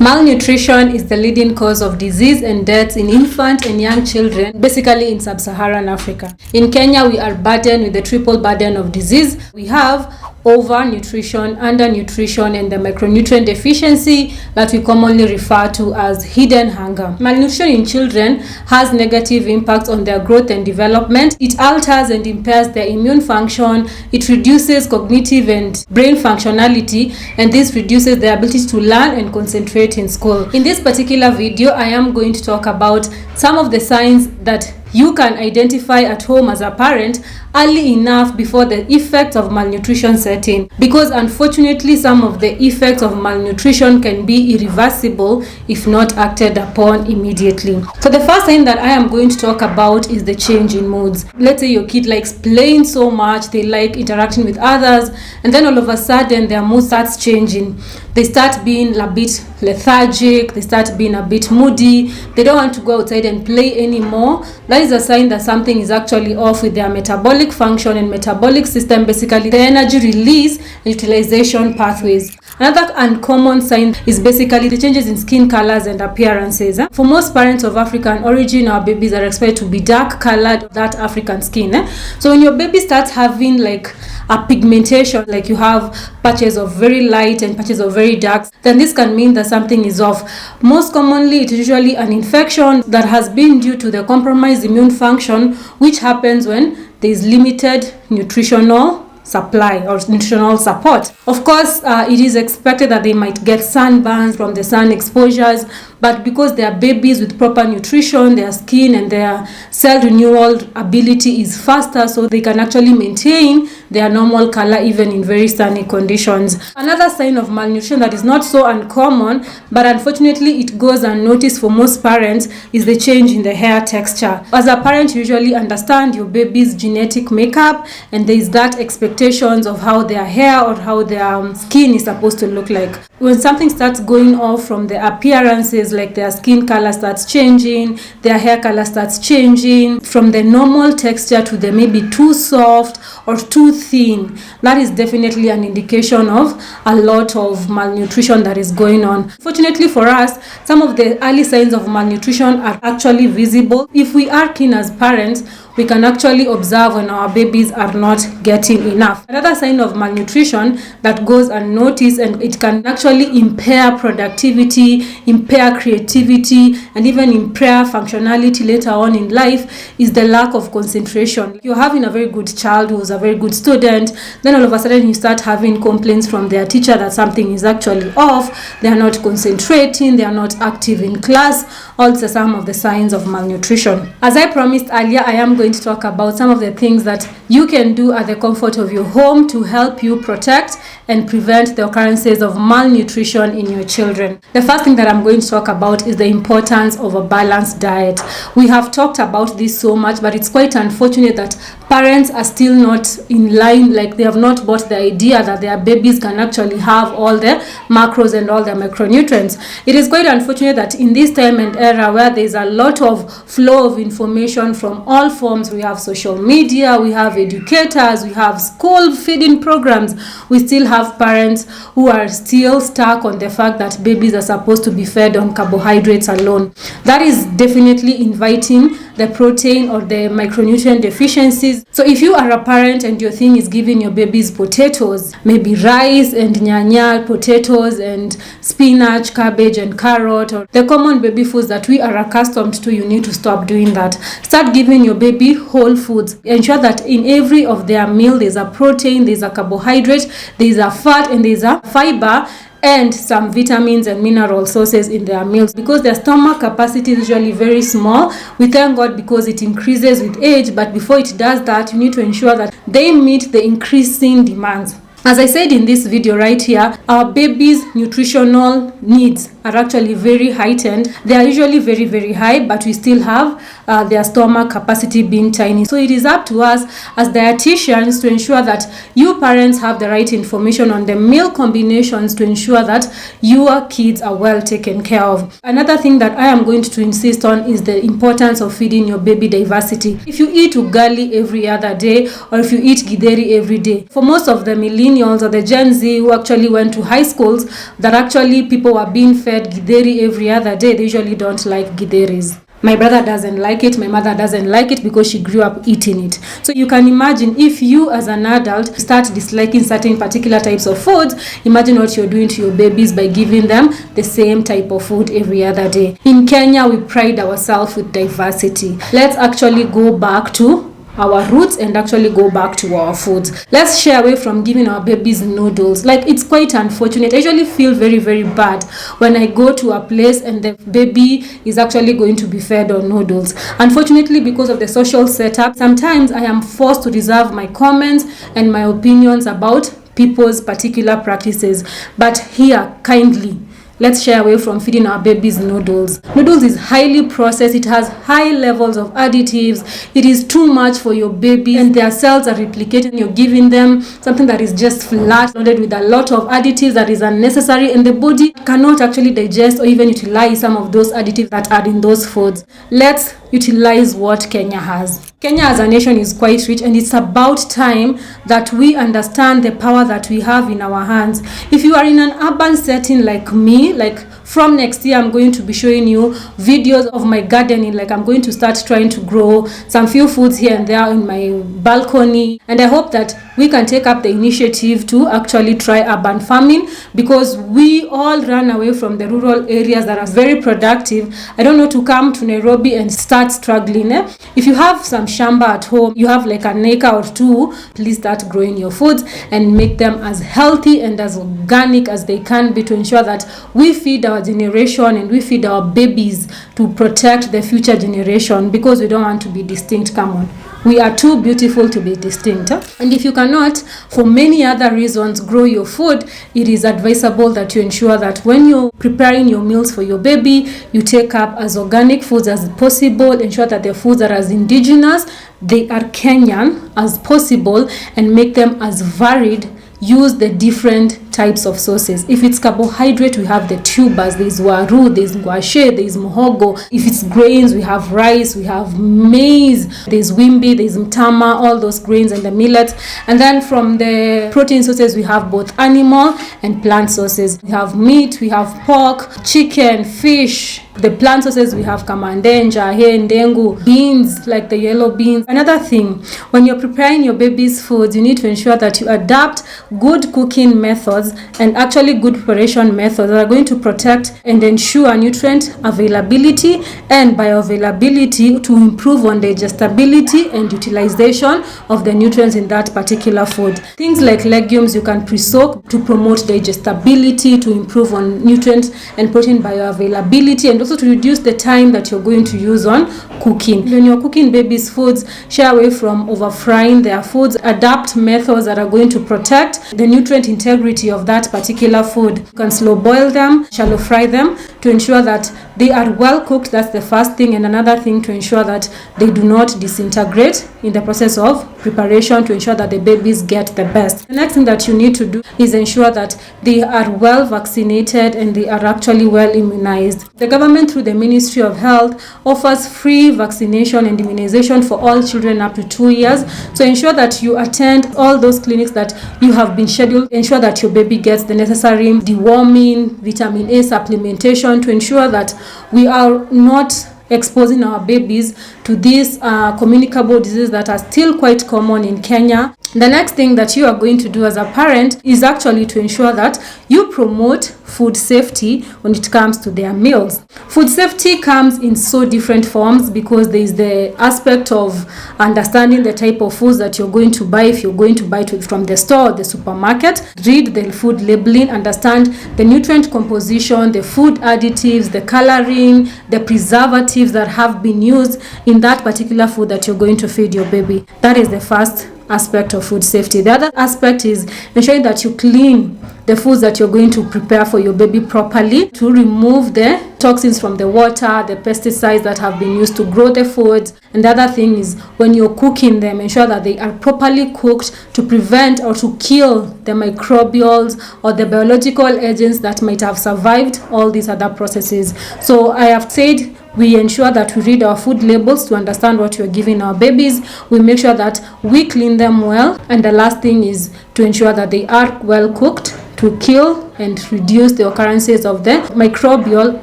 Malnutrition is the leading cause of disease and deaths in infant and young children, basically in sub-Saharan Africa. In Kenya, we are burdened with the triple burden of disease. We have overnutrition, undernutrition, and the micronutrient deficiency that we commonly refer to as hidden hunger. Malnutrition in children has negative impacts on their growth and development. It alters and impairs their immune function. It reduces cognitive and brain functionality, and this reduces their ability to learn and concentrate in school. In this particular video, I am going to talk about some of the signs that you can identify at home as a parent early enough before the effects of malnutrition set in, because unfortunately some of the effects of malnutrition can be irreversible if not acted upon immediately. So the first sign that I am going to talk about is the change in moods. Let's say your kid likes playing so much, they like interacting with others, and then all of a sudden their mood starts changing. They start being a bit lethargic, they start being a bit moody, they don't want to go outside and play anymore. That is a sign that something is actually off with their metabolic function and metabolic system, basically the energy release and utilization pathways. Another uncommon sign is basically the changes in skin colors and appearances. For most parents of African origin, our babies are expected to be dark colored, that African skin. So when your baby starts having like a pigmentation, like you have patches of very light and patches of very dark, then this can mean that something is off. Most commonly, it is usually an infection that has been due to the compromised immune function, which happens when there is limited nutritional supply or nutritional support. Of course, it is expected that they might get sunburns from the sun exposures, but because they are babies with proper nutrition, their skin and their cell renewal ability is faster, so they can actually maintain their normal color even in very sunny conditions. Another sign of malnutrition that is not so uncommon, but unfortunately it goes unnoticed for most parents, is the change in the hair texture. As a parent, you usually understand your baby's genetic makeup, and there is that expectations of how their hair or how their skin is supposed to look like. When something starts going off from the appearances, like their skin color starts changing, their hair color starts changing from the normal texture to the maybe too soft or too thin, that is definitely an indication of a lot of malnutrition that is going on. Fortunately for us, some of the early signs of malnutrition are actually visible. If we are keen as parents, we can actually observe when our babies are not getting enough. Another sign of malnutrition that goes unnoticed, and it can actually impair productivity, impair creativity, and even impair functionality later on in life, is the lack of concentration. You're having a very good child who's a very good student, then all of a sudden you start having complaints from their teacher that something is actually off, they are not concentrating, they are not active in class. Also some of the signs of malnutrition. As I promised earlier, I am going to talk about some of the things that you can do at the comfort of your home to help you protect and prevent the occurrences of malnutrition in your children. The first thing that I'm going to talk about is the importance of a balanced diet. We have talked about this so much, but it's quite unfortunate that parents are still not in line, like they have not bought the idea that their babies can actually have all the macros and all the micronutrients. It is quite unfortunate that in this time and era where there is a lot of flow of information from all forms, we have social media, we have educators, we have school feeding programs, we still have parents who are still stuck on the fact that babies are supposed to be fed on carbohydrates alone. That is definitely inviting the protein or the micronutrient deficiencies. So if you are a parent and your thing is giving your babies potatoes, maybe rice and nyanya, potatoes and spinach, cabbage and carrot, or the common baby foods that we are accustomed to, you need to stop doing that. Start giving your baby whole foods. Ensure that in every of their meal there's a protein, there's a carbohydrate, there's a fat, and there's a fiber, and some vitamins and mineral sources in their meals, because their stomach capacity is usually very small. We thank God because it increases with age, but before it does that, you need to ensure that they meet the increasing demands. As I said in this video right here, our babies' nutritional needs are actually very heightened. They are usually very, very high, but we still have their stomach capacity being tiny. So it is up to us as dietitians to ensure that you parents have the right information on the meal combinations to ensure that your kids are well taken care of. Another thing that I am going to insist on is the importance of feeding your baby diversity. If you eat ugali every other day, or if you eat githeri every day, for most of the millennials, millennials or the Gen Z who actually went to high schools, that actually people were being fed githeri every other day. They usually don't like githeris. My brother doesn't like it, my mother doesn't like it because she grew up eating it. So you can imagine if you as an adult start disliking certain particular types of foods, imagine what you're doing to your babies by giving them the same type of food every other day. In Kenya, we pride ourselves with diversity. Let's actually go back to our roots and actually go back to our foods. Let's shy away from giving our babies noodles. Like, it's quite unfortunate. I usually feel very, very bad when I go to a place and the baby is actually going to be fed on noodles. Unfortunately, because of the social setup, sometimes I am forced to reserve my comments and my opinions about people's particular practices. But here, kindly, let's shy away from feeding our babies noodles. Noodles is highly processed. It has high levels of additives. It is too much for your baby, and their cells are replicating. You're giving them something that is just flat, loaded with a lot of additives that is unnecessary, and the body cannot actually digest or even utilize some of those additives that are in those foods. Let's utilize what Kenya has. Kenya as a nation is quite rich, and it's about time that we understand the power that we have in our hands. If you are in an urban setting like me, like from next year, I'm going to be showing you videos of my gardening. Like, I'm going to start trying to grow some few foods here and there in my balcony. And I hope that we can take up the initiative to actually try urban farming, because we all run away from the rural areas that are very productive. I don't know, to come to Nairobi and start struggling. If you have some shamba at home, you have like an acre or two, please start growing your foods and make them as healthy and as organic as they can be, to ensure that we feed our generation and we feed our babies, to protect the future generation, because we don't want to be distinct. Come on. We are too beautiful to be distinct. And if you cannot, for many other reasons, grow your food, it is advisable that you ensure that when you're preparing your meals for your baby, you take up as organic foods as possible. Ensure that the foods are as indigenous, they are Kenyan as possible, and make them as varied. Use the different types of sources. If it's carbohydrate, we have the tubers, there's waru, there's ngwashe, there's muhogo. If it's grains, we have rice, we have maize, there's wimbi, there's mtama, all those grains and the millets. And then from the protein sources, we have both animal and plant sources. We have meat, we have pork, chicken, fish. The plant sources, we have kamandenja, ndengu, beans, like the yellow beans. Another thing, when you're preparing your baby's foods, you need to ensure that you adapt good cooking methods and actually good preparation methods that are going to protect and ensure nutrient availability and bioavailability, to improve on digestibility and utilization of the nutrients in that particular food. Things like legumes, you can pre-soak to promote digestibility, to improve on nutrient and protein bioavailability, and also to reduce the time that you're going to use on cooking. When you're cooking babies' foods, shy away from over frying their foods. Adapt methods that are going to protect the nutrient integrity of that particular food. You can slow boil them, shallow fry them, to ensure that they are well cooked. That's the first thing. And another thing, to ensure that they do not disintegrate in the process of preparation, to ensure that the babies get the best. The next thing that you need to do is ensure that they are well vaccinated and they are actually well immunized. The government, through the Ministry of Health, offers free vaccination and immunization for all children up to 2 years. So ensure that you attend all those clinics that you have been scheduled. Ensure that your baby gets the necessary deworming, vitamin A supplementation, to ensure that we are not exposing our babies to these communicable diseases that are still quite common in Kenya. The next thing that you are going to do as a parent is actually to ensure that you promote food safety when it comes to their meals. Food safety comes in so different forms, because there is the aspect of understanding the type of foods that you're going to buy. If you're going to buy it from the store or the supermarket, read the food labeling, understand the nutrient composition, the food additives, the coloring, the preservatives that have been used in that particular food that you're going to feed your baby. That is the first aspect of food safety. The other aspect is ensuring that you clean the foods that you're going to prepare for your baby properly, to remove the toxins from the water, the pesticides that have been used to grow the foods. And the other thing is, when you're cooking them, ensure that they are properly cooked to prevent or to kill the microbials or the biological agents that might have survived all these other processes. So I have said We ensure that we read our food labels to understand what we're giving our babies. We make sure that we clean them well. And the last thing is to ensure that they are well cooked to kill and reduce the occurrences of the microbial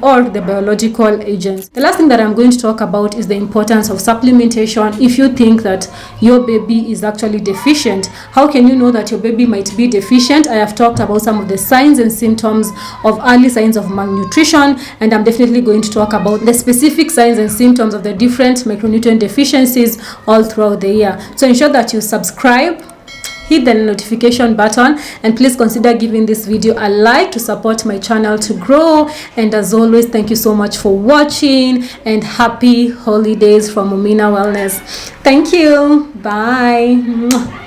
or the biological agents. The last thing that I'm going to talk about is the importance of supplementation. If you think that your baby is actually deficient, how can you know that your baby might be deficient? I have talked about some of the signs and symptoms of early signs of malnutrition, and I'm definitely going to talk about the specific signs and symptoms of the different micronutrient deficiencies all throughout the year. So ensure that you subscribe, hit the notification button, and please consider giving this video a like to support my channel to grow. And as always, thank you so much for watching, and happy holidays from Omina Wellness. Thank you. Bye.